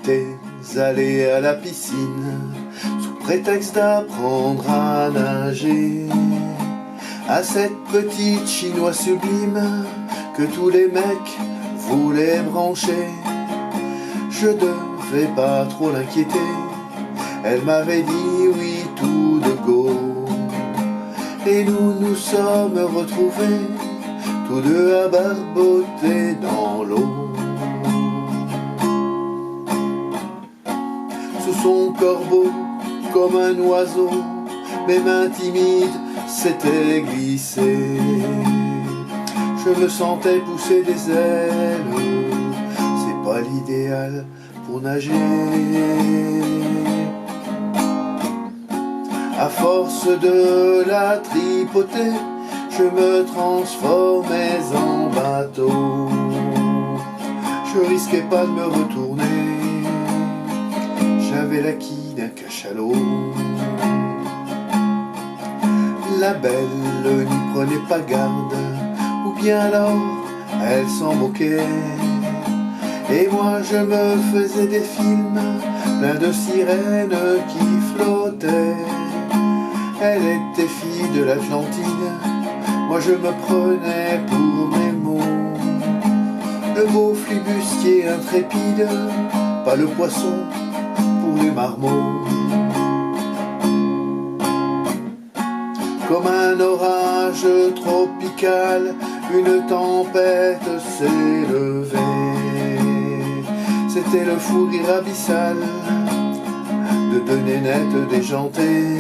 T'es allé à la piscine sous prétexte d'apprendre à nager, à cette petite chinoise sublime que tous les mecs voulaient brancher. Je devais pas trop l'inquiéter, elle m'avait dit oui tout de go. Et nous nous sommes retrouvés tous deux à barboter dans l'eau. Sous son corbeau, comme un oiseau, mes mains timides s'étaient glissées. Je me sentais pousser des ailes, c'est pas l'idéal pour nager. À force de la tripoter, je me transformais en bateau. Je risquais pas de me retourner, j'avais la quille d'un cachalot. La belle n'y prenait pas garde, ou bien alors elle s'en moquait. Et moi je me faisais des films pleins de sirènes qui flottaient. Elle était fille de l'Atlantide, moi je me prenais pour Nemo, le beau flibustier intrépide, pas le poisson pour les marmots. Comme un orage tropical, une tempête s'est levée. C'était le fou rire abyssal de deux nénettes déjantées.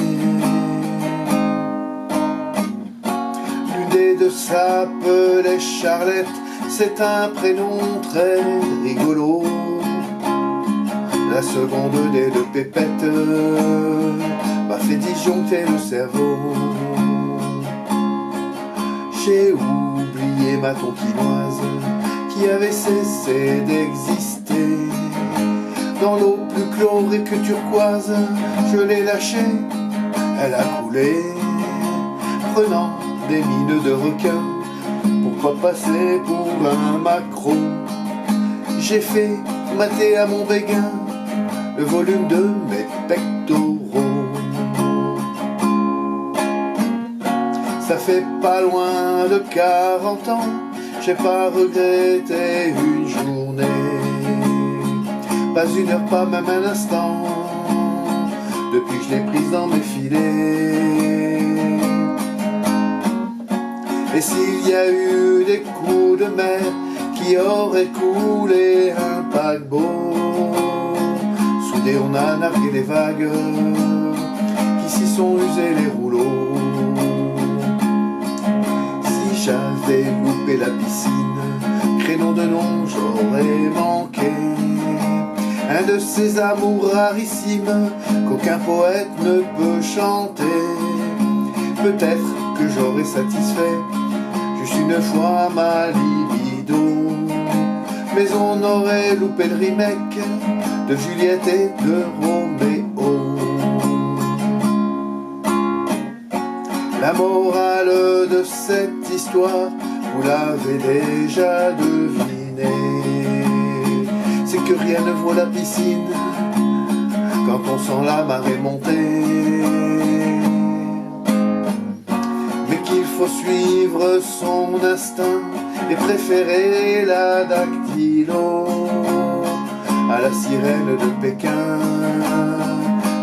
L'une des deux s'appelait Charlette, c'est un prénom très rigolo. La seconde des deux pépettes m'a fait disjoncter le cerveau. J'ai oublié ma tonkinoise qui avait cessé d'exister. Dans l'eau plus chlorée que turquoise, je l'ai lâchée, elle a coulé, prenant des mines de requin pour pas passer pour un maquereau. J'ai fait mater à mon béguin le volume de mes pectoraux. Ça fait pas loin de 40 ans, j'ai pas regretté une journée, pas une heure, pas même un instant, depuis que je l'ai prise dans mes filets. Et s'il y a eu des coups de mer qui auraient coulé un paquebot, soudé on a nargué les vagues qui s'y sont usés les rouleaux. Si j'avais loupé la piscine, crénom de nom j'aurais manqué un de ces amours rarissimes qu'aucun poète ne peut chanter. Peut-être que j'aurais satisfait juste une fois ma libido, mais on aurait loupé le remake de Juliette et de Roméo. La morale de cette histoire, vous l'avez déjà deviné, c'est que rien ne vaut la piscine quand on sent la marée monter. Mais qu'il faut suivre son instinct et préférer la dactylo à la sirène de Pékin,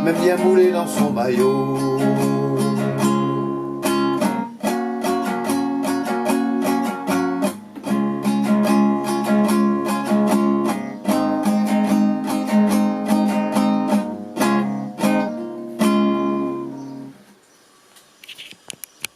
même bien moulée dans son maillot.